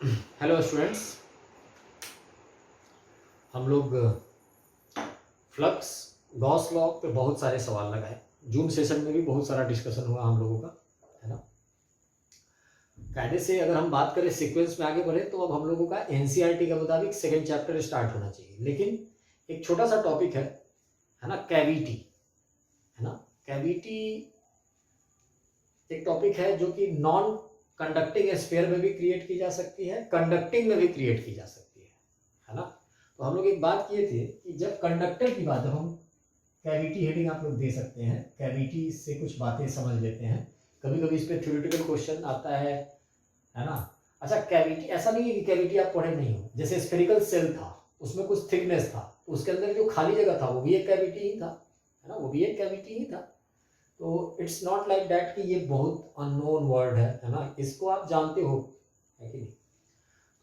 Hello students, हम लोग flux Gauss law पे बहुत सारे सवाल लगाए। जूम सेशन में भी बहुत सारा डिस्कशन हुआ हम लोगों का, है ना। कायदे से अगर हम बात करें सीक्वेंस में आगे बढ़े तो अब हम लोगों का एनसीईआरटी के मुताबिक सेकंड चैप्टर स्टार्ट होना चाहिए। लेकिन एक छोटा सा टॉपिक है ना, कैविटी, है ना। कैविटी एक टॉपिक है जो कि नॉन कंडक्टिंग स्फीयर में भी क्रिएट की जा सकती है, कंडक्टिंग में भी क्रिएट की जा सकती है ना। तो हम लोग एक बात किए थे कि जब कंडक्टर की बात, हम कैविटी हेडिंग आप लोग दे सकते हैं, कैविटी से कुछ बातें समझ लेते हैं। कभी कभी इस पर थ्योरेटिकल क्वेश्चन आता है ना। अच्छा, कैविटी ऐसा नहीं है कि कैविटी आप पढ़े नहीं हो। जैसे स्फेरिकल सेल था, उसमें कुछ थिकनेस था, उसके अंदर जो खाली जगह था वो भी एक कैविटी ही था, है ना, वो भी एक कैविटी ही था। तो इट्स नॉट लाइक दैट कि ये बहुत अननोन वर्ड है ना, इसको आप जानते हो, है कि नहीं।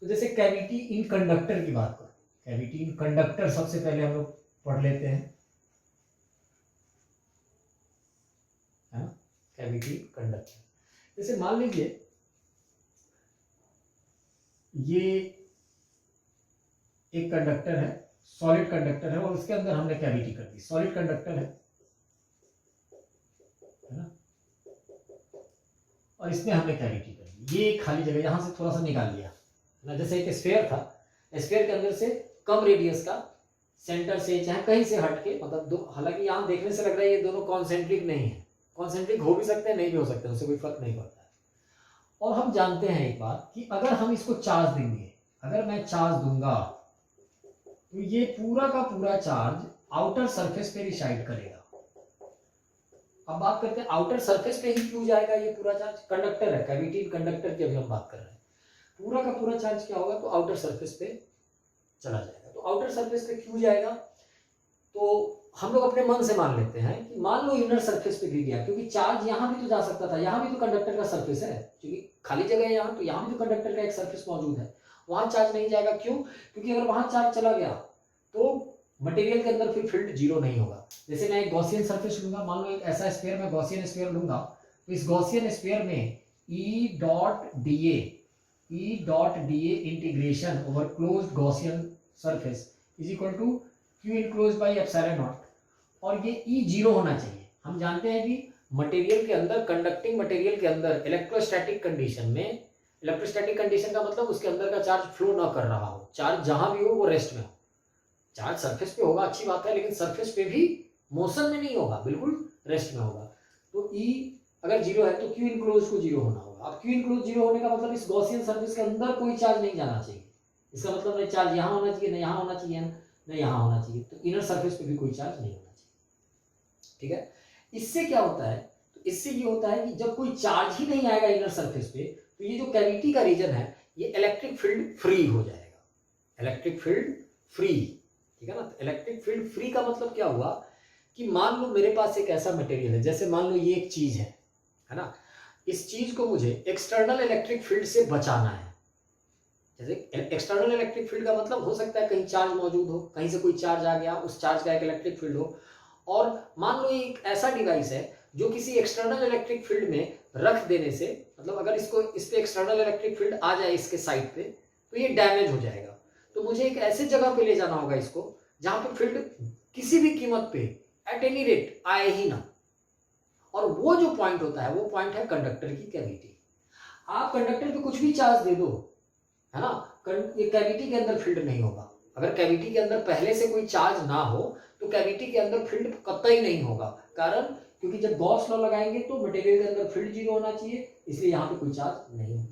तो जैसे कैविटी इन कंडक्टर की बात करें, कैविटी इन कंडक्टर सबसे पहले हम लोग पढ़ लेते हैं, है ना। कैविटी कंडक्टर, जैसे मान लीजिए ये एक कंडक्टर है, सॉलिड कंडक्टर है, और उसके अंदर हमने कैविटी कर दी। सॉलिड कंडक्टर है ना, और इसमें हमने कैविटी कर दी। ये खाली जगह यहां से थोड़ा सा निकाल लिया ना। जैसे एक स्फीयर था, स्फीयर के अंदर से कम रेडियस का, सेंटर से चाहे कहीं से हट के, मतलब दो, हालांकि यहां देखने से लग रहा है ये दोनों कॉन्सेंट्रिक नहीं है, कॉन्सेंट्रिक हो भी सकते हैं नहीं भी हो सकते हैं, उससे कोई फर्क नहीं पड़ता है। और हम जानते हैं एक बात कि अगर हम इसको चार्ज देंगे, अगर मैं चार्ज दूंगा तो ये पूरा का पूरा चार्ज आउटर सरफेस पे रिसाइड करेगा। अब बात करते हैं आउटर सरफेस पे ही क्यों जाएगा ये पूरा चार्ज। कंडक्टर है, कैविटी कंडक्टर की अभी हम बात कर रहे हैं। पूरा का पूरा चार्ज क्या होगा, तो आउटर सरफेस पे चला जाएगा। तो आउटर सरफेस पे क्यों जाएगा, तो हम लोग अपने मन से मान लेते हैं कि मान लो इनर सरफेस पे गिर गया, क्योंकि चार्ज यहां भी तो जा सकता था, यहां भी तो कंडक्टर का सरफेस है, क्योंकि खाली जगह है यहां, तो यहां भी तो कंडक्टर का एक सरफेस मौजूद है। वहां चार्ज नहीं जाएगा, क्यों, क्योंकि अगर वहां चार्ज चला गया तो मटेरियल के अंदर फिर फील्ड जीरो नहीं होगा। जैसे मैं एक गॉसियन सरफेस लूंगा, मान लो एक ऐसा स्फीयर, मैं गॉसियन स्फीयर लूंगा, तो इस गॉसियन स्फीयर में E.dA integration over closed Gaussian surface is equal to q enclose by epsilon naught, और ये ई जीरो होना चाहिए। हम जानते हैं कि मटेरियल के अंदर, कंडक्टिंग मटेरियल के अंदर इलेक्ट्रोस्टैटिक कंडीशन में, इलेक्ट्रोस्टैटिक कंडीशन का मतलब उसके अंदर का चार्ज फ्लो ना कर रहा हो, चार्ज जहां भी हो वो रेस्ट में हो। चार्ज सरफेस पे होगा, अच्छी बात है, लेकिन सरफेस पे भी मोशन में नहीं होगा, बिल्कुल रेस्ट में होगा। तो ई अगर जीरो है तो क्यू इनक्लोज को जीरो होना होगा। अब क्यू इनक्लोज जीरो होने का मतलब इस गॉसियन सरफेस के अंदर कोई चार्ज नहीं जाना चाहिए। इसका मतलब नहीं चार्ज यहाँ होना चाहिए, नहीं यहाँ होना चाहिए, नहीं यहाँ होना चाहिए, तो इनर सरफेस पे भी कोई चार्ज नहीं होना चाहिए। ठीक है, इससे क्या होता है, तो इससे ये होता है कि जब कोई चार्ज ही नहीं आएगा इनर सरफेस पे, तो ये जो कैविटी का रीजन है ये इलेक्ट्रिक फील्ड फ्री हो जाएगा। इलेक्ट्रिक फील्ड फ्री, ठीक है ना। इलेक्ट्रिक फील्ड फ्री का मतलब क्या हुआ कि मान लो मेरे पास एक ऐसा मटेरियल है, जैसे मान लो ये एक चीज है ना, इस चीज को मुझे एक्सटर्नल इलेक्ट्रिक फील्ड से बचाना है। जैसे एक्सटर्नल इलेक्ट्रिक फील्ड का मतलब हो सकता है कहीं चार्ज मौजूद हो, कहीं से कोई चार्ज आ गया, उस चार्ज का एक इलेक्ट्रिक फील्ड हो। और मान लो ये एक ऐसा डिवाइस है जो किसी एक्सटर्नल इलेक्ट्रिक फील्ड में रख देने से, मतलब अगर इसको, इस पे एक्सटर्नल इलेक्ट्रिक फील्ड आ जाए इसके साइड पे, तो ये डैमेज हो जाएगा। तो मुझे एक ऐसे जगह पे ले जाना होगा इसको जहां पे फील्ड किसी भी कीमत पे एट एनी रेट आए ही ना। और वो जो पॉइंट होता है वो पॉइंट है कंडक्टर की कैविटी। आप कंडक्टर पे कुछ भी चार्ज दे दो, है ना, ये कैविटी के अंदर फील्ड नहीं होगा। अगर कैविटी के अंदर पहले से कोई चार्ज ना हो तो कैविटी के अंदर फील्ड कतई नहीं होगा। कारण, क्योंकि जब गॉस लॉ लगाएंगे तो मटेरियल के अंदर फील्ड जीरो होना चाहिए, इसलिए यहाँ पे कोई चार्ज नहीं होगा।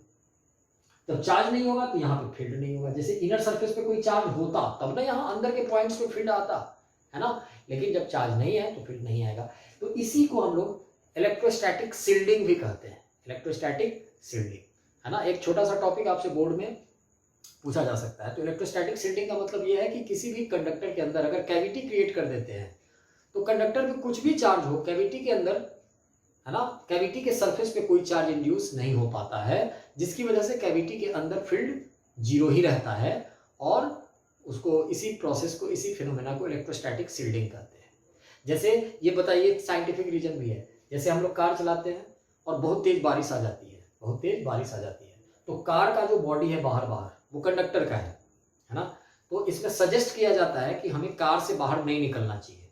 जब चार्ज नहीं होगा तो यहाँ पे फील्ड नहीं होगा। जैसे इनर सरफेस पे कोई चार्ज होता तब ना यहाँ अंदर के पॉइंट्स पे फील्ड आता, है ना, लेकिन जब चार्ज नहीं है तो फील्ड नहीं आएगा। तो इसी को हम लोग इलेक्ट्रोस्टैटिक शील्डिंग भी कहते हैं, इलेक्ट्रोस्टैटिक शील्डिंग, है ना। एक छोटा सा टॉपिक आपसे बोर्ड में पूछा जा सकता है। तो इलेक्ट्रोस्टैटिक शील्डिंग का मतलब यह है कि किसी भी कंडक्टर के अंदर अगर कैविटी क्रिएट कर देते हैं तो कंडक्टर पे कुछ भी चार्ज हो कैविटी के अंदर, है ना, कैविटी के सरफेस पे कोई चार्ज इंड्यूस नहीं हो पाता है, जिसकी वजह से कैविटी के अंदर फील्ड जीरो ही रहता है। और उसको, इसी प्रोसेस को, इसी फिनोमेना को इलेक्ट्रोस्टैटिक शील्डिंग कहते हैं। जैसे ये बताइए, साइंटिफिक रीजन भी है, जैसे हम लोग कार चलाते हैं और बहुत तेज बारिश आ जाती है, बहुत तेज बारिश आ जाती है, तो कार का जो बॉडी है बाहर बाहर वो कंडक्टर का है ना। तो इसमें सजेस्ट किया जाता है कि हमें कार से बाहर नहीं निकलना चाहिए।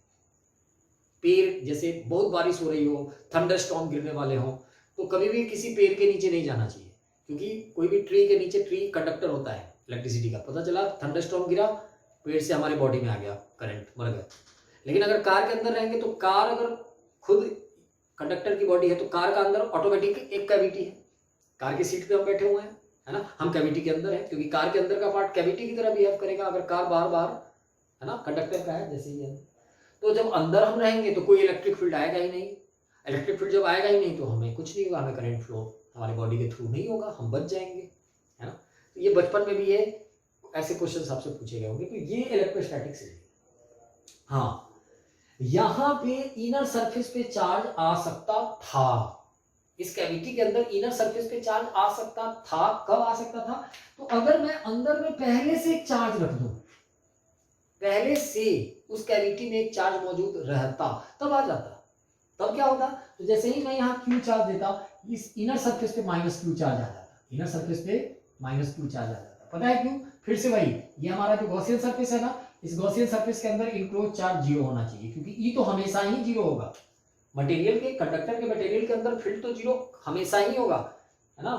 पेड़, जैसे बहुत बारिश हो रही हो, थंडर स्टॉर्म गिरने वाले हो, तो कभी भी किसी पेड़ के नीचे नहीं जाना चाहिए, क्योंकि कोई भी ट्री के नीचे, ट्री कंडक्टर होता है इलेक्ट्रिसिटी का, पता चला थंडर स्टॉर्म गिरा, पेड़ से हमारे बॉडी में आ गया करंट, मर गया। लेकिन अगर कार के अंदर रहेंगे तो कार अगर खुद कंडक्टर की बॉडी है तो कार का अंदर ऑटोमेटिक एक कैविटी है, कार की सीट पे हम बैठे हुए हैं, है ना, हम कैविटी के अंदर है, क्योंकि कार के अंदर का पार्ट कैविटी की तरह बिहेव करेगा अगर कार बाहर बाहर, है ना, कंडक्टर का है जैसे ही है। तो जब अंदर हम रहेंगे तो कोई इलेक्ट्रिक फील्ड आएगा ही नहीं, इलेक्ट्रिक फील्ड जब आएगा ही नहीं तो हमें कुछ नहीं होगा, हमें करंट फ्लो हमारी बॉडी के थ्रू नहीं होगा, हम बच जाएंगे, है ना। तो ये बचपन में भी ये ऐसे क्वेश्चन आपसे पूछे गए होंगे। तो ये इलेक्ट्रोस्टैटिक्स है। हाँ, यहां पे इनर सरफेस पे चार्ज आ सकता था, इस कैविटी के अंदर इनर सरफेस पे चार्ज आ सकता था। कब आ सकता था? तो अगर मैं अंदर में पहले से एक चार्ज रख दूं, पहले से उस कैविटी में एक चार्ज मौजूद रहता, तब आ जाता। तब क्या होता? तो जैसे ही मैं यहाँ Q चार्ज देता, इस इनर सरफेस पे -Q चार्ज आ जाता, इनर सरफेस पे -Q चार्ज आ जाता। पता है क्यों? फिर से वही, ये हमारा जो गॉसियन सरफेस है ना, इस गॉसियन सरफेस के अंदर इनक्लोज चार्ज 0 होना चाहिए, क्योंकि ई तो हमेशा ही 0 होगा। मटेरियल के, कंडक्टर के मटेरियल के अंदर फील्ड तो 0 हमेशा ही होगा, है ना।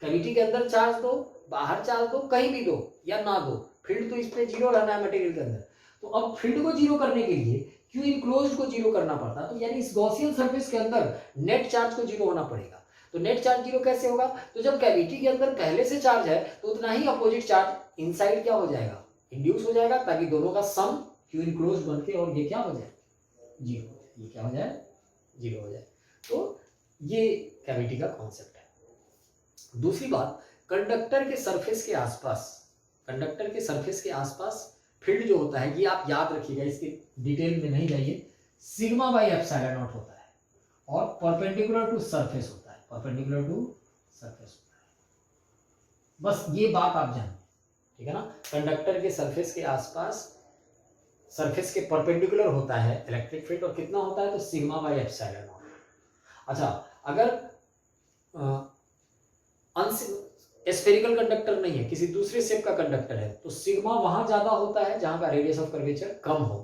कैविटी के अंदर चार्ज दो, बाहर चार्ज दो, कहीं भी दो या ना दो, फील्ड तो इस पे 0 रहना है मटेरियल के अंदर। तो अब फील्ड को 0 करने के लिए क्यू इनक्लोज्ड को 0 करना पड़ता, तो यानी इस गॉसियन सरफेस के अंदर नेट चार्ज को 0 होना पड़ेगा। तो नेट चार्ज 0 कैसे होगा? तो जब कैविटी के अंदर पहले से चार्ज है तो उतना ही अपोजिट चार्ज इनसाइड क्या हो जाएगा, इंड्यूस हो जाएगा, ताकि दोनों का सम क्यू इनक्लोज्ड बनके और ये क्या हो जाए, 0 हो जाए। ये क्या हो जाए, 0 हो जाए। तो ये कैविटी का कॉन्सेप्ट है। दूसरी बात, कंडक्टर के सरफेस के आसपास, कंडक्टर के सरफेस के आसपास फील्ड जो होता है, ये आप याद रखिएगा, इसके डिटेल में नहीं जाइए, सिग्मा बाई एप्सिलॉन नॉट होता है और परपेंडिकुलर टू सरफेस होता है, परपेंडिकुलर टू सरफेस होता है। बस ये बात आप जानिए, ठीक है ना। कंडक्टर के सरफेस के आसपास, सरफेस के परपेंडिकुलर होता है इलेक्ट्रिक फील्ड, और कितना होता है? तो सिग्मा बाई एप्सिलॉन नॉट। अच्छा, अगर स्फेरिकल कंडक्टर नहीं है, किसी दूसरे शेप का कंडक्टर है, तो सिग्मा वहां ज्यादा होता है जहां का रेडियस ऑफ कर्वेचर कम हो,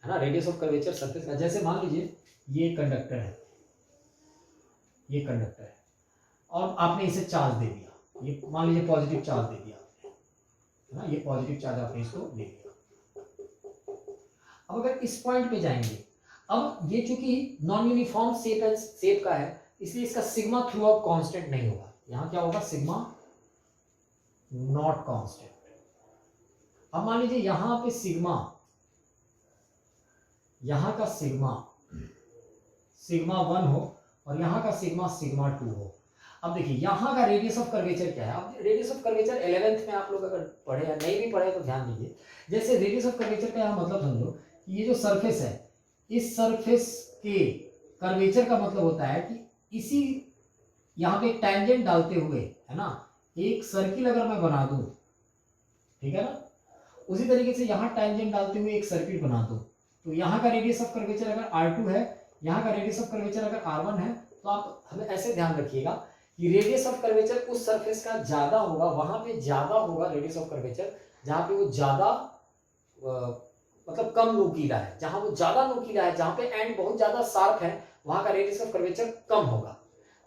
है ना, रेडियस ऑफ कर्वेचर सरफेस का। जैसे मान लीजिए ये कंडक्टर है, ये कंडक्टर है, और आपने इसे चार्ज दे दिया, ये मान लीजिए पॉजिटिव चार्ज दे दिया आपने, है ना, ये पॉजिटिव चार्ज आपने इसको दे दिया। अब अगर इस पॉइंट पे जाएंगे, अब ये चूंकि नॉन यूनिफॉर्म शेप का है, इसलिए इसका सिग्मा थ्रू आउट कांस्टेंट नहीं होगा। यहां क्या होगा? Sigma not constant. अब मान लीजिए यहां पे सिग्मा, यहां का सिग्मा 1 हो और यहां का सिग्मा 2 हो। अब देखिए यहां का रेडियस ऑफ कर्वेचर क्या है? अब रेडियस ऑफ कर्वेचर 11th में आप लोग अगर पढ़े या नहीं भी पढ़े तो ध्यान दीजिए। जैसे रेडियस ऑफ कर्वेचर का यहां मतलब समझो कि ये जो सरफेस है, इस सरफेस के कर्वेचर का मतलब होता है कि इसी यहाँ पे एक टैंजेंट डालते हुए, है ना, एक सर्किल अगर मैं बना दूं, ठीक है ना, उसी तरीके से यहाँ टैंजेंट डालते हुए एक सर्किल बना दूं, तो यहाँ का रेडियस ऑफ कर्वेचर अगर R2 है, यहाँ का रेडियस ऑफ कर्वेचर अगर R1 है, तो आप हमें ऐसे ध्यान रखिएगा कि रेडियस ऑफ कर्वेचर उस सरफेस का ज्यादा होगा, वहां पे ज्यादा होगा रेडियस ऑफ कर्वेचर जहां पे वो ज्यादा मतलब कम नुकीला है, जहां वो ज्यादा नुकीला है, जहां पे एंड बहुत ज्यादा शार्प है, वहां का रेडियस ऑफ कर्वेचर कम होगा।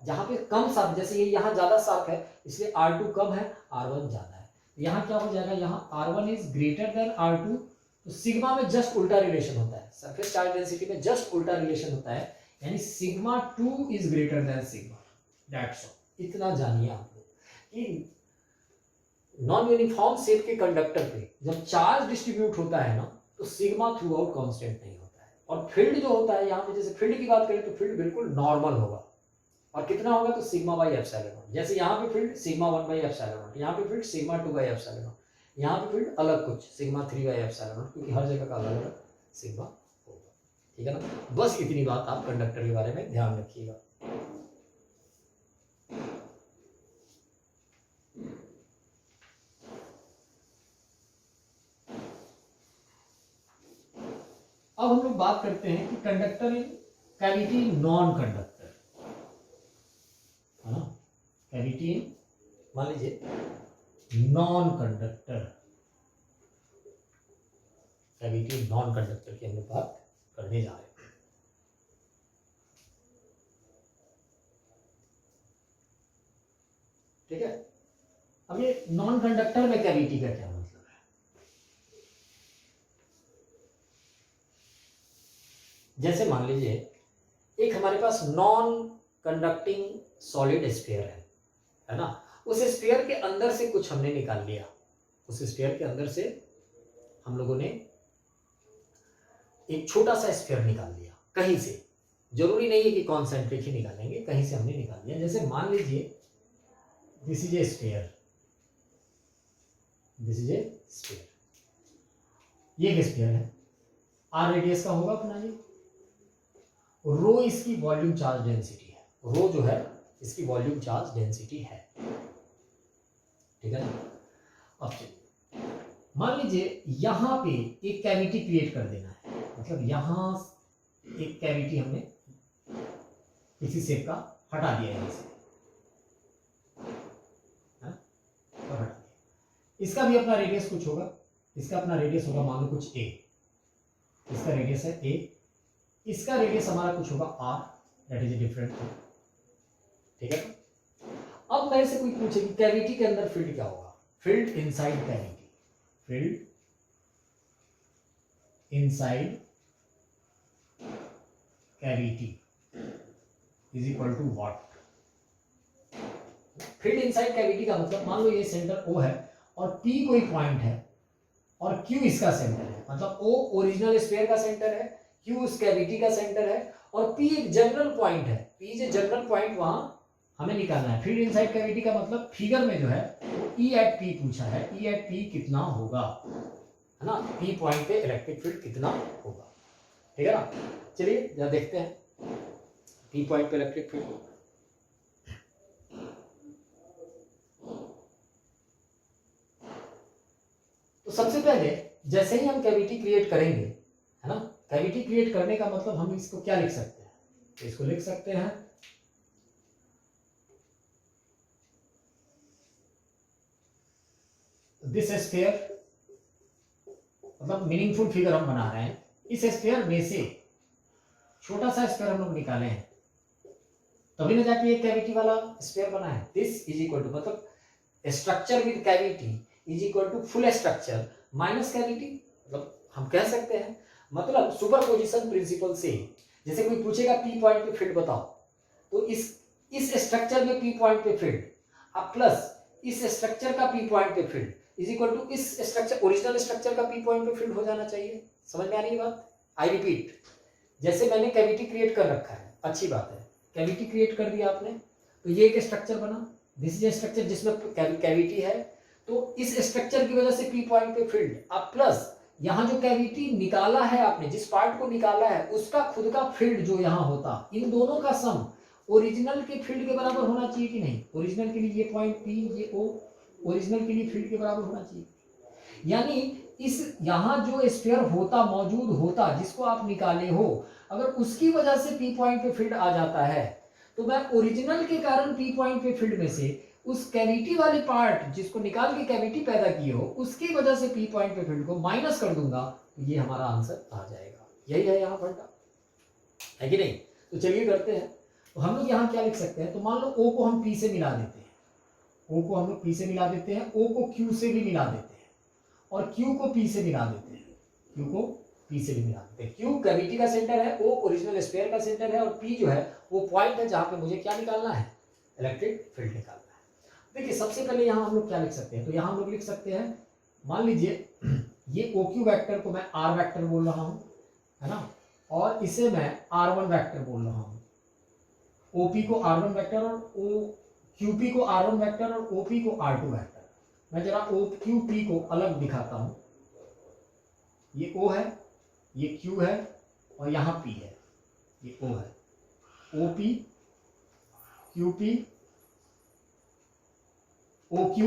जहां पे कम शार्प, जैसे ये यहाँ ज्यादा शार्प है इसलिए R2 कम है, R1 ज्यादा है। यहाँ क्या हो जाएगा? यहाँ R1 is greater than R2, तो सिग्मा में जस्ट उल्टा रिलेशन होता है, सरफेस चार्ज डेंसिटी में जस्ट उल्टा रिलेशन होता है, यानी sigma 2 is greater than sigma, that's all. इतना जानिए आप लोग कि नॉन यूनिफॉर्म शेप के कंडक्टर पे जब चार्ज डिस्ट्रीब्यूट होता है ना, तो सिग्मा थ्रू आउट कांस्टेंट नहीं होता है, और फील्ड जो होता है यहाँ पे, जैसे फील्ड की बात करें तो फील्ड बिल्कुल नॉर्मल होगा, और कितना होगा? तो सिग्मा बाई एप्सिलॉन नॉट। जैसे यहाँ पे field sigma 1 by epsilon not, यहाँ पे field sigma 2 by epsilon not, यहाँ पे फील्ड अलग कुछ सिग्मा 3 बाई एप्सिलॉन नॉट, क्योंकि हर जगह का अलग अलग सिग्मा होगा, ठीक है ना। बस इतनी बात आप कंडक्टर के बारे में ध्यान रखिएगा। अब हम लोग बात करते हैं कि conductor in cavity non conductor, है ना, कैविटी इन मान लीजिए non conductor cavity, non conductor की हम लोग बात करने जा रहे हैं। ठीक है, अब ये नॉन कंडक्टर में कैविटी का क्या मतलब है? जैसे मान लीजिए एक हमारे पास नॉन कंडक्टिंग सॉलिड स्फीयर है ना, उस स्फीयर के अंदर से कुछ हमने निकाल लिया, उस स्फीयर के अंदर से हम लोगों ने एक छोटा सा स्फीयर निकाल लिया कहीं से, जरूरी नहीं है कि कॉन्सेंट्रिक ही निकालेंगे, कहीं से हमने निकाल लिया। जैसे मान लीजिए this is a sphere, this is a sphere, ये एक स्फीयर है, आर रेडियस का होगा अपना ये, रो इसकी वॉल्यूम चार्ज डेंसिटी है, रो जो है इसकी वॉल्यूम चार्ज डेंसिटी है। ठीक है ना, अब चलिए मान लीजिए यहां पे एक कैविटी क्रिएट कर देना है, मतलब यहां एक कैविटी हमने किसी शेप का हटा दिया है इसे, और हटा दिया, इसका भी अपना रेडियस कुछ होगा, इसका अपना रेडियस होगा मान लो कुछ a, इसका रेडियस है a, इसका रेडियस हमारा कुछ होगा r, that is a different thing. ठीक है, अब मेरे से कोई पूछे कि कैविटी के अंदर फील्ड क्या होगा, field inside cavity, field inside cavity is equal to what? Field inside cavity का मतलब मान लो ये सेंटर O है और P कोई पॉइंट है और Q इसका सेंटर है, मतलब O ओरिजिनल स्फीयर का सेंटर है, Q उस कैविटी का सेंटर है और P एक जनरल पॉइंट है, P जो जनरल पॉइंट वहां हमें निकालना है। फील्ड इनसाइड कैविटी का मतलब फिगर में जो है E एट P पूछा है, E एट P कितना होगा, है ना, P पॉइंट पे इलेक्ट्रिक फील्ड कितना होगा। ठीक है ना, चलिए जरा देखते हैं P पॉइंट पे इलेक्ट्रिक फील्ड। तो सबसे पहले जैसे ही हम कैविटी क्रिएट करेंगे, है ना, कैविटी क्रिएट करने का मतलब हम इसको क्या लिख सकते हैं, तो इसको लिख सकते हैं दिस स्फीयर, मतलब मीनिंगफुल फिगर हम बना रहे हैं, इस स्फीयर में से छोटा सा स्फीयर हम लोग निकाले हैं, तभी ना जाके एक कैविटी वाला स्फीयर बना है। दिस इज इक्वल टू मतलब structure with cavity is equal to full structure minus cavity, मतलब हम कह सकते हैं, मतलब सुपरपोजिशन प्रिंसिपल से जैसे कोई पूछेगा P पॉइंट पे फील्ड बताओ, तो इस स्ट्रक्चर में P पॉइंट पे फील्ड अब प्लस इस स्ट्रक्चर का P पॉइंट पे फील्ड इज इक्वल टू इस स्ट्रक्चर ओरिजिनल स्ट्रक्चर का P पॉइंट पे फील्ड हो जाना चाहिए। समझ में आ रही है बात? आई रिपीट, जैसे मैंने कैविटी क्रिएट कर रखा है, अच्छी बात है, कैविटी क्रिएट कर दिया आपने, तो ये एक स्ट्रक्चर बना, दिस इज स्ट्रक्चर जिसमें कैविटी है, तो इस स्ट्रक्चर की वजह से P पॉइंट पे फील्ड अब प्लस यहां जो कैविटी निकाला है आपने, जिस पार्ट को निकाला है उसका खुद का फील्ड जो यहां होता, इन दोनों का सम ओरिजिनल के फील्ड के बराबर होना चाहिए कि नहीं? ओरिजिनल के लिए ये पॉइंट P, ये O ओरिजिनल के लिए फील्ड के बराबर होना चाहिए, यानी इस यहां जो स्फीयर होता मौजूद होता जिसको आप निकाले हो, अगर उसकी वजह से P पॉइंट पे फील्ड आ जाता है, तो मैं ओरिजिनल के कारण P पॉइंट पे फील्ड में से उस कैविटी वाले पार्ट जिसको निकाल के कैविटी पैदा की हो उसकी वजह से P पॉइंट पे फील्ड को माइनस कर दूंगा, तो ये हमारा आंसर आ जाएगा। यही है यहाँ फंडा, है कि नहीं? तो चलिए करते हैं। तो हम लोग यहाँ क्या लिख सकते हैं, तो मान लो O को हम P से मिला देते हैं, O को हम लोग P से मिला देते हैं, O को Q से भी मिला देते हैं और Q को P से मिला देते हैं, Q को P से भी मिला देते हैं। Q कैविटी का सेंटर है, O ओरिजिनल स्फीयर का सेंटर है और P जो है वो पॉइंट है जहां पे मुझे क्या निकालना है, इलेक्ट्रिक फील्ड निकालना है। देखिए सबसे पहले यहाँ हम लोग क्या लिख सकते हैं, तो यहाँ हम लोग लिख सकते हैं, मान लीजिए ये OQ वेक्टर को मैं R वेक्टर बोल रहा हूँ, है ना, और इसे मैं R1 वेक्टर बोल रहा हूँ, OP को R1 वेक्टर और QP को R1 वेक्टर और OP को R2 वेक्टर। मैं जरा OQP को अलग दिखाता हूँ, ये O है, ये Q है और यहाँ P है, ये O है, OP QP OQ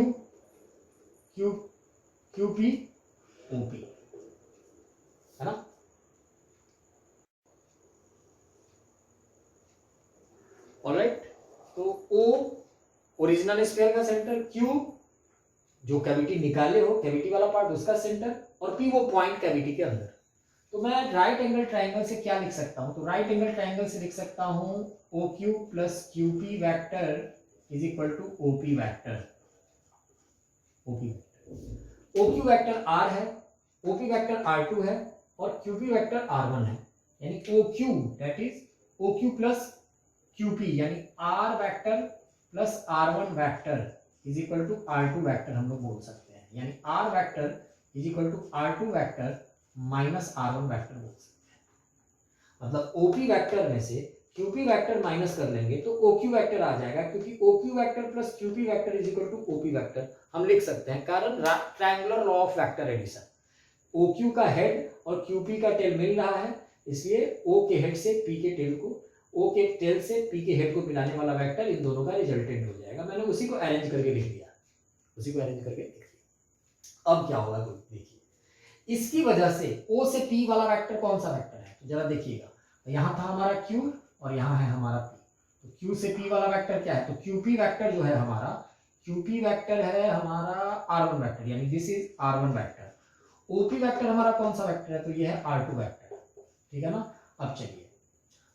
QP OP, है ना। ऑलराइट, तो ओरिजिनल स्फीयर का सेंटर, Q जो कैविटी निकाले हो, कैविटी वाला पार्ट उसका सेंटर, और P वो पॉइंट कैविटी के अंदर। तो मैं राइट एंगल ट्राइंगल से क्या लिख सकता हूं? तो राइट एंगल ट्राइंगल से लिख सकता हूं OQ plus QP vector is equal to OP vector. OQ vector R है, OP वेक्टर R2 है और QP वेक्टर R1 है, यानी OQ that is OQ plus QP यानी R vector plus R1 vector is equal to R2 vector हम लोग बोल सकते हैं, यानी R vector is equal to R2 vector minus R1 vector बोल सकते हैं। मतलब OP वेक्टर में से QP वेक्टर माइनस कर लेंगे तो OQ वेक्टर आ जाएगा, क्योंकि OQ vector plus QP vector is equal to OP vector हम लिख सकते हैं, कारण triangular law of vector addition. OQ का हेड और QP का टेल मिल रहा है, इसलिए O के हेड से P के टेल को, O के टेल से P के हेड को मिलाने वाला वेक्टर इन दोनों का रिजल्टेंट हो जाएगा। मैंने उसी को अरेंज करके लिख दिया, उसी को अरेंज करके लिख दिया। अब क्या होगा देखिए, इसकी वजह से O से P वाला वेक्टर कौन सा वेक्टर है? तो जरा देखिएगा, यहाँ था हमारा Q और यहाँ है हमारा P। तो Q से P वाला वेक्टर क्या है? तो QP वेक्टर जो है हमारा, QP वेक्टर है हमारा R1 वेक्टर, यानी this is R1 vector. OP vector हमारा कौन सा वेक्टर है? तो ये है R2 वेक्टर, ठीक है ना। अब चलिए,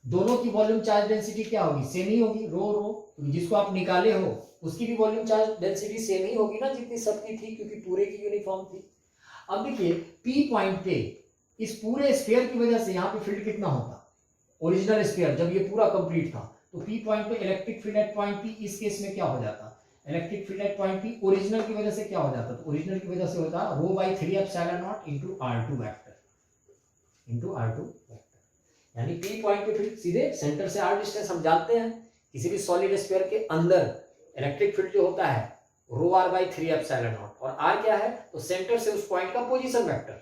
दोनों की वॉल्यूम चार्ज डेंसिटी क्या होगी? सेम ही होगी, रो रो, जिसको आप निकाले हो उसकी भी वॉल्यूम चार्ज डेंसिटी सेम ही होगी ना जितनी सबकी थी, क्योंकि पूरे की यूनिफॉर्म थी। अब देखिए P पॉइंट पे इस पूरे स्फीयर की वजह से यहाँ पे फील्ड कितना होता? ओरिजिनल स्फीयर जब ये पूरा कंप्लीट था तो P पॉइंट पे electric field at point P इस केस में क्या हो जाता? Electric field at point P original की वजह से क्या हो जाता? तो ओरिजिनल की वजह से होता rho by 3 epsilon naught into R2 vector, into R2 vector. यानी P पॉइंट पे फील्ड सीधे सेंटर से R डिस्टेंस हम जानते हैं, किसी भी सॉलिड स्फीयर के अंदर इलेक्ट्रिक फील्ड जो होता है रो R बाई 3 एप्सिलॉन नॉट, और R क्या है? तो सेंटर से उस पॉइंट का पोजीशन वेक्टर,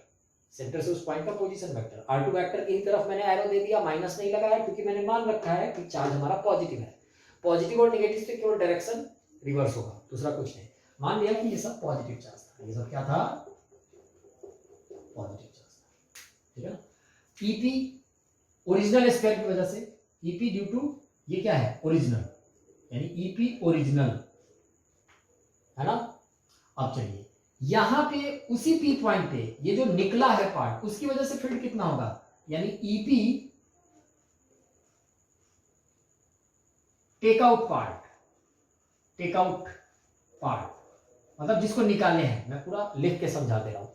सेंटर से उस पॉइंट का पोजीशन वेक्टर। R2 वेक्टर की तरफ मैंने एरो दे दिया, माइनस नहीं लगाया, क्योंकि मैंने मान रखा है कि चार्ज हमारा पॉजिटिव है। पॉजिटिव और नेगेटिव से केवल डायरेक्शन रिवर्स होगा, दूसरा कुछ नहीं। मान लिया कि ये सब पॉजिटिव चार्ज था, ये सब क्या था? पॉजिटिव चार्ज था, ठीक है ना। EP ओरिजिनल स्फीयर की वजह से, EP ड्यू टू ये क्या है? ओरिजिनल, यानी EP ओरिजिनल, है ना। अब चलिए यहां पे उसी P पॉइंट पे ये जो निकला है पार्ट, उसकी वजह से फील्ड कितना होगा? यानी EP take out part, take out part मतलब जिसको निकाले हैं, मैं पूरा लिख के समझा दे रहा हूं,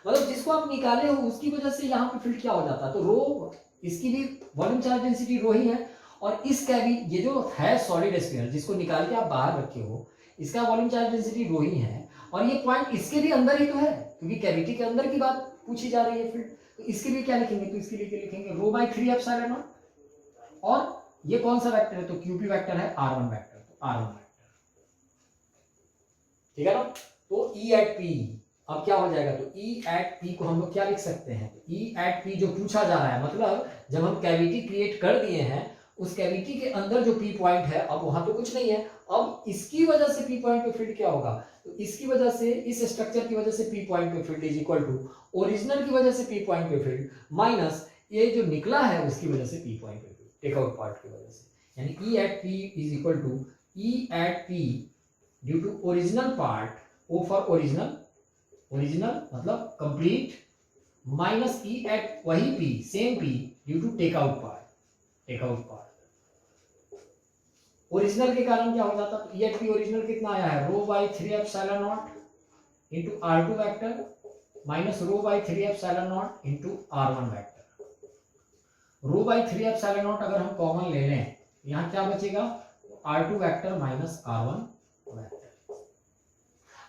मतलब जिसको आप निकाले हो उसकी वजह से यहां पे फील्ड क्या हो जाता? तो रो, इसकी भी वॉल्यूम चार्ज डेंसिटी रो ही है, और इसका भी ये जो है सॉलिड स्फीयर जिसको निकाल के आप बाहर रखे हो, इसका वॉल्यूम चार्ज डेंसिटी रो ही है, और ये पॉइंट इसके भी अंदर ही तो है, क्योंकि कैविटी के अंदर की बात पूछी जा रही है फील्ड। तो इसके लिए क्या लिखेंगे? तो इसके लिए लिखेंगे रो बाई 3 एप्सिलॉन नॉट, और ये कौन सा वेक्टर है? तो QP वेक्टर है R1 वेक्टर, तो R1 वेक्टर, ठीक है ना। तो E एट P अब क्या हो जाएगा? तो E एट P को हम लोग क्या लिख सकते हैं? तो E एट P जो पूछा जा रहा है, मतलब जब हम कैविटी क्रिएट कर दिए हैं, उस कैविटी के अंदर जो P पॉइंट है, अब वहां तो कुछ नहीं है, अब इसकी वजह से P पॉइंट पे फील्ड क्या होगा? तो इसकी वजह से, इस स्ट्रक्चर की वजह से P पॉइंट पे field is equal to original की वजह से P पॉइंट पे फील्ड माइनस ये जो निकला है उसकी वजह से P पॉइंट पे फील्ड, टेक आउट पार्ट की वजह से, यानी E at P is equal to E at P due to original part, O for original, original मतलब कंप्लीट, माइनस E एट वही P, same P due to take out part, take out part. Original के कारण क्या हो जाता? तो E at P original कितना आया है? Rho by 3 epsilon naught into R2 vector minus rho by 3 epsilon naught into R1 vector. Rho by 3 epsilon naught अगर हम कॉमन ले लें, यहां क्या बचेगा? R2 vector minus R1 vector.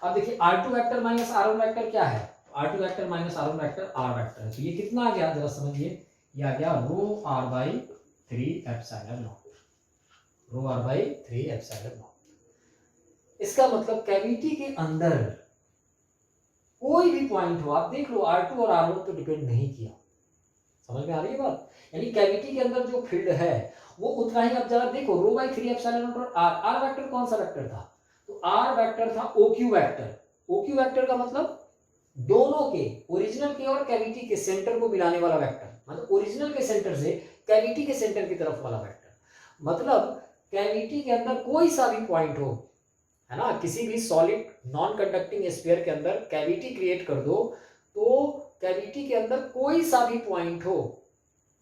अब देखिए R2 vector minus R1 vector क्या है? R2 vector minus R1 vector R vector है, तो ये कितना आ गया? जरा समझिए, ये आ गया rho R by 3 epsilon naught, rho R by 3 epsilon naught. इसका मतलब कैविटी के अंदर कोई भी पॉइंट हो, आप देख लो R2 और R1 पे डिपेंड नहीं किया, समझ में आ रही है बात? यानी कैविटी के अंदर जो फील्ड है वो उतना ही। अब जरा देखो, रो बाई 3 एप्सिलॉन नॉट और R वेक्टर कौन सा वेक्टर था? तो R वेक्टर था OQ वेक्टर। OQ वेक्टर का मतलब दोनों के, ओरिजिनल के और कैविटी के सेंटर को मिलाने वाला वेक्टर, मतलब ओरिजिनल के सेंटर से कैविटी के सेंटर की तरफ वाला वेक्टर। मतलब कैविटी के अंदर कोई सा भी पॉइंट हो, है ना, किसी भी सॉलिड नॉन कंडक्टिंग स्फीयर के अंदर कैविटी क्रिएट कर दो, तो कैविटी के अंदर कोई सा भी पॉइंट हो,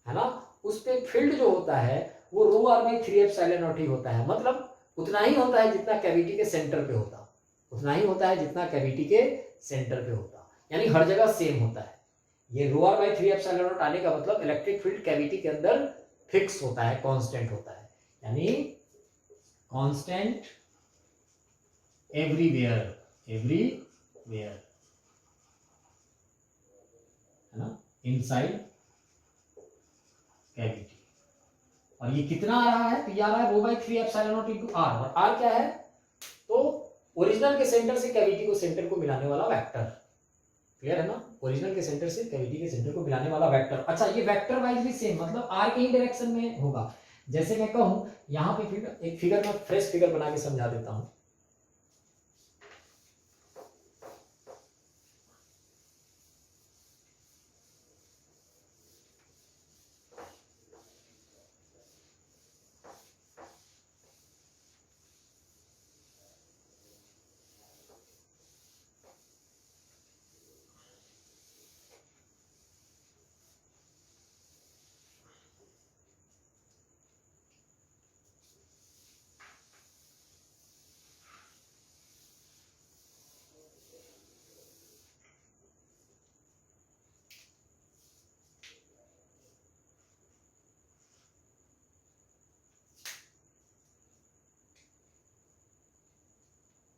है ना, उस पे फील्ड जो होता है वो rho R by 3 epsilon naught ही होता है। मतलब उतना ही होता है जितना कैविटी के सेंटर पे होता, उतना ही होता है जितना कैविटी के सेंटर पे होता, यानी हर जगह सेम होता है। ये रो आर बाई 3 एप्सिलॉन नॉट आने का मतलब इलेक्ट्रिक फील्ड कैविटी के अंदर फिक्स होता है, कांस्टेंट होता है, यानी कांस्टेंट एवरीवेयर, एवरीवेयर, है ना, इनसाइड कैविटी। और ये कितना आ रहा है, तो ये आ रहा है rho by 3 epsilon naught into R. और आर क्या है, तो ओरिजिनल के सेंटर से कैविटी को सेंटर को मिलाने वाला वेक्टर। क्लियर है ना, ओरिजिनल के सेंटर से कैविटी के सेंटर को मिलाने वाला वेक्टर। अच्छा, ये वेक्टर वाइज भी सेम, मतलब आर के ही डायरेक्शन में होगा। जैसे मैं कहूं यहां पे फिगर, एक फिगर में फ्रेश फिगर बना के समझा देता हूं।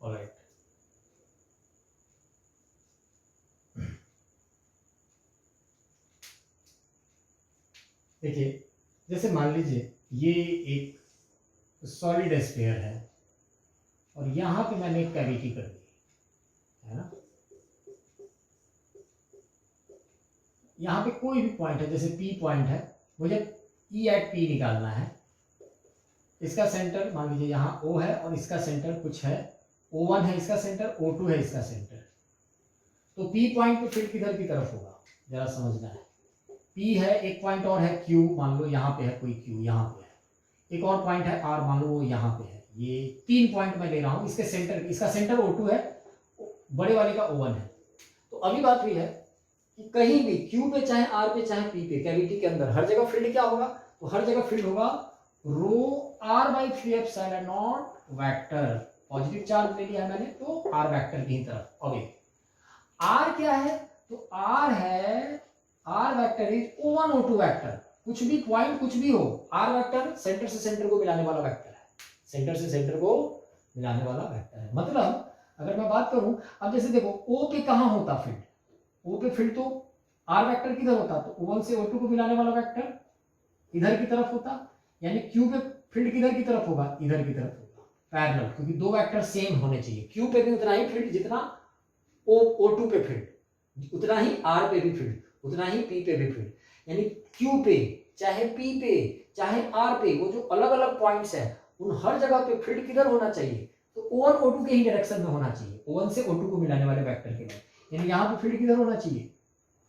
ऑलराइट, देखिए जैसे मान लीजिए ये एक सॉलिड स्फीयर है और यहां पे मैंने एक कैविटी कर दी, है ना, यहां पे कोई भी पॉइंट है, जैसे पी पॉइंट है, मुझे ई एट पी निकालना है। इसका सेंटर मान लीजिए यहाँ ओ है और इसका सेंटर कुछ है, O1 है इसका सेंटर, O2 है इसका सेंटर। तो P पॉइंट पे फील्ड किधर की तरफ होगा, जरा समझना है। P है, एक पॉइंट और है Q, मान लो यहाँ पे है कोई Q, यहाँ पे है एक और पॉइंट है R, मान लो वो यहाँ पे है। ये 3 पॉइंट मैं ले रहा हूँ, इसके सेंटर, इसका सेंटर O2 है, बड़े वाले का O1 है। तो अभी बात हुई है कि कहीं भी Q पे चाहे R पे चाहे P पे, कैविटी के अंदर हर जगह फील्ड क्या होगा, तो हर जगह फील्ड होगा rho R by 3 epsilon naught vector. Positive charge ले लिया है मैंने, तो आर वेक्टर की तरफ। अभी आर क्या है, तो आर है, are vector is O1 O2 vector. कुछ भी पॉइंट कुछ भी हो, आर वेक्टर सेंटर से सेंटर को मिलाने वाला वेक्टर है, सेंटर से सेंटर को मिलाने वाला वेक्टर है। मतलब अगर मैं बात करूं, अब जैसे देखो O पे कहां होता फील्ड, O पे फील्ड तो आर वेक्टर किधर होता, तो O1 से O2 को मिलाने वाला वेक्टर इधर की तरफ होता, यानी Q पे फील्ड किधर की तरफ होगा, इधर की तरफ होगा, पैरेलल, क्योंकि दो वेक्टर सेम होने चाहिए। Q पे भी उतना ही फील्ड जितना O2 पे फील्ड, उतना ही R पे भी फील्ड, उतना ही P पे भी फील्ड। यानी Q पे चाहे P पे चाहे R पे, वो जो अलग अलग पॉइंट्स है उन हर जगह पे फील्ड किधर होना चाहिए, तो O1 O2 के ही डायरेक्शन में होना चाहिए, O1 से O2 को मिलाने वाले वेक्टर के लिए। यानी यहाँ पे फील्ड किधर होना चाहिए,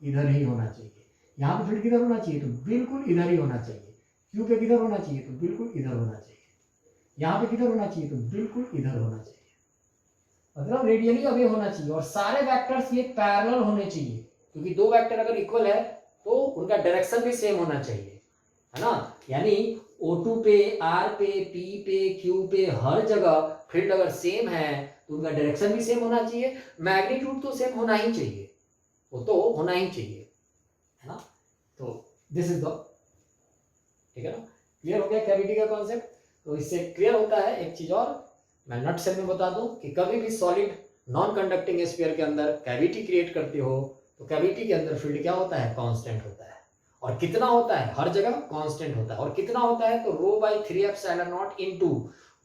इधर ही होना चाहिए। यहाँ पे फील्ड किधर होना चाहिए, तो बिल्कुल इधर ही होना चाहिए। Q पे किधर होना चाहिए, तो बिल्कुल इधर होना चाहिए। यहाँ पे किधर होना चाहिए, तो बिल्कुल इधर होना चाहिए। मतलब रेडियली अवे होना चाहिए, और सारे वेक्टर्स ये पैरेलल होने चाहिए, क्योंकि दो वेक्टर अगर इक्वल है तो उनका डायरेक्शन भी सेम होना चाहिए, है ना। यानी O2 पे, R पे, P पे, Q पे हर जगह फील्ड अगर सेम है तो उनका डायरेक्शन भी सेम होना चाहिए, मैग्नीट्यूड तो सेम होना ही चाहिए, वो तो होना ही चाहिए, है ना। तो दिस इज द, ठीक है ना, क्लियर हो गया कैविटी का कॉन्सेप्ट। तो इससे क्लियर होता है एक चीज और, मैं नट सेल में बता दूं कि कभी भी सॉलिड नॉन कंडक्टिंग स्फीयर के अंदर कैविटी क्रिएट करते हो तो कैविटी के अंदर फील्ड क्या होता है, कांस्टेंट होता है। और कितना होता है, हर जगह कांस्टेंट होता है। और कितना होता है, तो rho by 3 epsilon naught into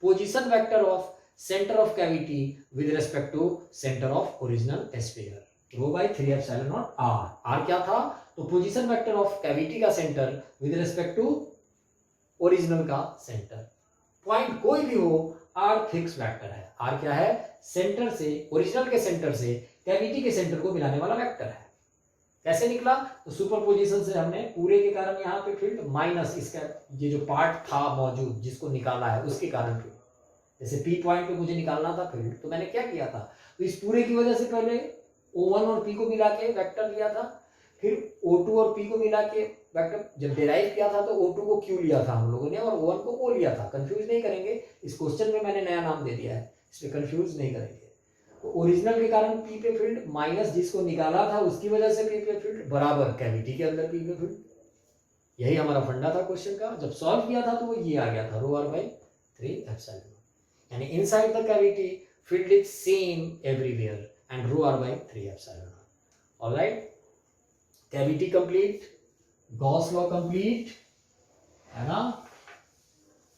position vector of centre of cavity with respect to centre of original sphere. Rho by 3 epsilon naught R, R क्या था, तो पोजीशन वेक्टर ऑफ कैविटी का centre with respect to original का centre. Point कोई भी हो, R fix vector है। R क्या है, सेंटर से, ओरिजिनल के सेंटर से कैविटी के सेंटर को मिलाने वाला वेक्टर है। कैसे निकला, तो सुपरपोजिशन से हमने पूरे के कारण यहाँ पे फील्ड माइनस इसका ये जो पार्ट था मौजूद जिसको निकाला है उसके कारण फील्ड, जैसे P पॉइंट पे मुझे निकालना था फील्ड, तो मैंने क्या किया था, तो इस पूरे की वजह से पहले O1 और P को मिला के वेक्टर लिया था, फिर O2 और P को मिला के वेक्टर जब डिराइव किया था तो O2 को Q लिया था हम लोगों ने और O1 को O लिया था। कंफ्यूज नहीं करेंगे, इस क्वेश्चन में मैंने नया नाम दे दिया है, इसलिए कंफ्यूज नहीं करेंगे। तो ओरिजिनल के कारण P पे फील्ड माइनस जिसको निकाला था उसकी वजह से P पे फील्ड बराबर कैविटी के अंदर P पे फील्ड। यही हमारा फंडा था क्वेश्चन का। जब सॉल्व किया था तो वो ये आ गया था ρr/3 एप्सिलॉन, यानी inside the cavity field is same everywhere and ρr/3 epsilon. Alright, cavity complete, Gauss law complete है ना।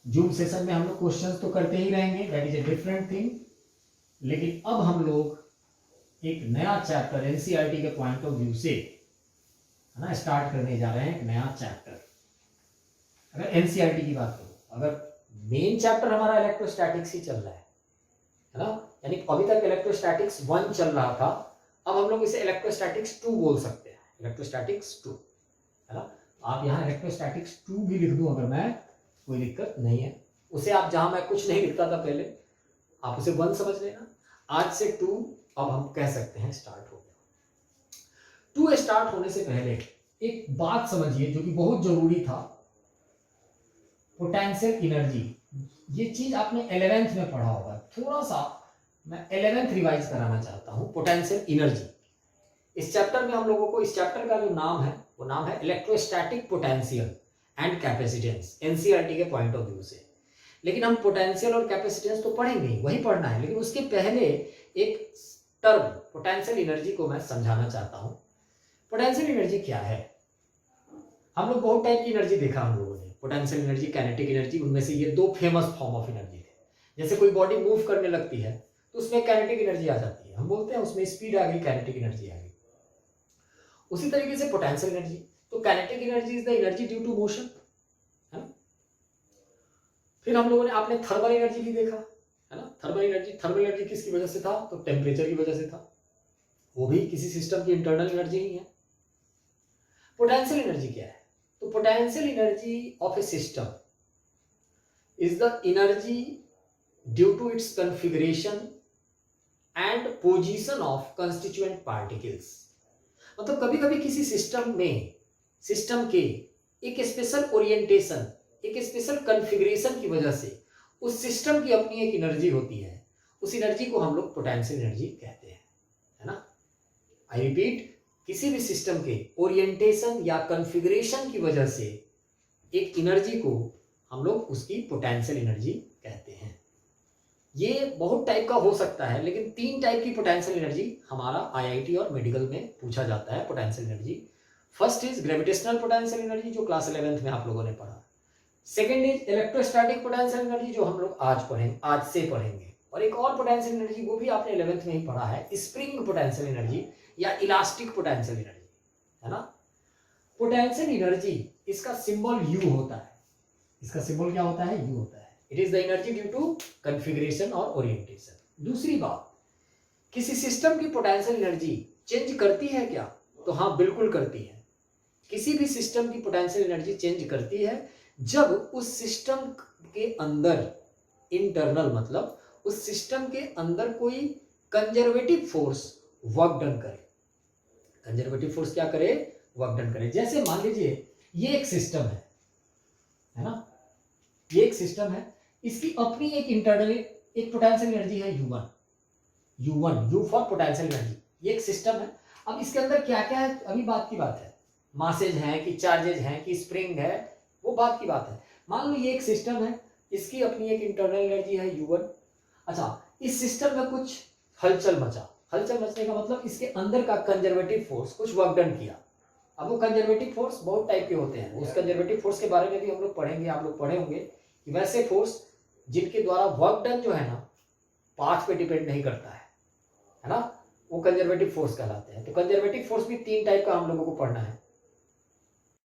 जूम सेशन में हम लोग क्वेश्चंस तो करते ही रहेंगे, that is a different thing. लेकिन अब हम लोग एक नया चैप्टर एनसीईआरटी के पॉइंट ऑफ व्यू से है ना स्टार्ट करने जा रहे हैं, एक नया चैप्टर। अगर एनसीईआरटी की बात करूं, अगर मेन चैप्टर हमारा इलेक्ट्रोस्टैटिक्स ही चल रहा है ना, यानी अभी तक इलेक्ट्रोस्टैटिक्स 1 चल रहा था, अब हम लोग इसे इलेक्ट्रोस्टैटिक्स 2 बोल सकते हैं, इलेक्ट्रोस्टैटिक्स 2 है ना। आप यहाँ इलेक्ट्रोस्टैटिक्स 2 भी लिख दूं अगर मैं, कोई दिक्कत नहीं है। उसे आप जहां मैं कुछ नहीं लिखता था पहले, आप उसे 1 समझ लेना। आज से 2 अब हम कह सकते हैं स्टार्ट हो गया। 2 स्टार्ट होने से पहले एक बात समझिए जो कि बहुत जरूरी था, पोटेंशियल एनर्जी। ये चीज आपने 11th में पढ़ा होगा, थोड़ा सा मैं 11th रिवाइज कराना चाहता हूं। पोटेंशियल एनर्जी इस चैप्टर में हम लोगों को, इस चैप्टर का जो नाम है वो नाम है electrostatic potential and capacitance, NCERT के पॉइंट ऑफ व्यू से। लेकिन हम पोटेंशियल और कैपेसिटेंस तो पढ़ेंगे ही, वही पढ़ना है, लेकिन उसके पहले एक टर्म पोटेंशियल एनर्जी को मैं समझाना चाहता हूं। पोटेंशियल एनर्जी क्या है? हम लोग बहुत टाइप की एनर्जी देखा हम लोगों ने, पोटेंशियल एनर्जी, काइनेटिक एनर्जी। उनमें से ये 2 फेमस फॉर्म ऑफ एनर्जी थे। जैसे कोई बॉडी मूव करने लगती है तो उसमें काइनेटिक एनर्जी आ जाती है, हम बोलते हैं उसमें स्पीड आ गई, काइनेटिक एनर्जी आ गई। उसी तरीके से पोटेंशियल एनर्जी, तो kinetic energy is the energy due to motion, है ना। फिर हम लोगों ने, आपने थर्मल एनर्जी भी देखा है ना। थर्मल एनर्जी किसकी वजह से था? तो टेम्परेचर की वजह से था, वो भी किसी सिस्टम की इंटरनल एनर्जी ही है। पोटेंशियल एनर्जी क्या है? तो potential energy of a system is the energy due to its configuration and position of constituent particles. मतलब कभी कभी किसी सिस्टम में, सिस्टम के एक स्पेशल ओरिएंटेशन, एक स्पेशल कॉन्फ़िगरेशन की वजह से उस सिस्टम की अपनी एक एनर्जी होती है, उस एनर्जी को हम लोग पोटेंशियल एनर्जी कहते हैं, है ना। आई रिपीट, किसी भी सिस्टम के ओरिएंटेशन या कॉन्फ़िगरेशन की वजह से एक एनर्जी को हम लोग उसकी पोटेंशियल एनर्जी कहते हैं। ये बहुत टाइप का हो सकता है, लेकिन 3 टाइप की पोटेंशियल एनर्जी हमारा आईआईटी और मेडिकल में पूछा जाता है। Potential energy, first is gravitational potential energy जो क्लास 11th में आप लोगों ने पढ़ा। Second is electrostatic potential energy जो हम लोग आज से पढ़ेंगे। और एक और पोटेंशियल एनर्जी, वो भी आपने 11th में ही पढ़ा है, स्प्रिंग पोटेंशियल एनर्जी या इलास्टिक पोटेंशियल एनर्जी, है ना। पोटेंशियल एनर्जी, इसका सिंबल यू होता है। इसका सिंबल क्या होता है? यू होता है। It is the energy due to configuration और ओरिएंटेशन। दूसरी बात, किसी सिस्टम की पोटेंशियल एनर्जी चेंज करती है क्या? तो हाँ, बिल्कुल करती है। किसी भी सिस्टम की पोटेंशियल एनर्जी चेंज करती है जब उस सिस्टम के अंदर, इंटरनल मतलब उस सिस्टम के अंदर कोई कंजर्वेटिव फोर्स वर्क डन करे। कंजर्वेटिव फोर्स क्या करे? वर्क डन करे। जैसे मान लीजिए ये एक सिस्टम है ना, ये एक सिस्टम है, इसकी अपनी एक इंटरनल एक पोटेंशियल एनर्जी है U1, U for potential energy. ये एक सिस्टम है। अब इसके अंदर क्या क्या है, अभी बात की बात है, मासेज हैं कि चार्जेज हैं कि स्प्रिंग है, वो बात की बात है। मान लो ये एक सिस्टम है, इसकी अपनी एक इंटरनल एनर्जी है U1। अच्छा, इस सिस्टम में कुछ हलचल मचा, हलचल मचने का मतलब इसके अंदर का कंजर्वेटिव फोर्स कुछ वर्क डन किया। अब वो कंजर्वेटिव फोर्स बहुत टाइप के होते हैं, उस कंजर्वेटिव फोर्स के बारे में भी हम लोग पढ़ेंगे, आप लोग पढ़े होंगे कि वैसे फोर्स जिनके द्वारा वर्क डन जो है ना, पाथ पे डिपेंड नहीं करता है ना, वो कंजर्वेटिव फोर्स कहलाते हैं। तो कंजर्वेटिव फोर्स भी 3 टाइप का हम लोगों को पढ़ना है।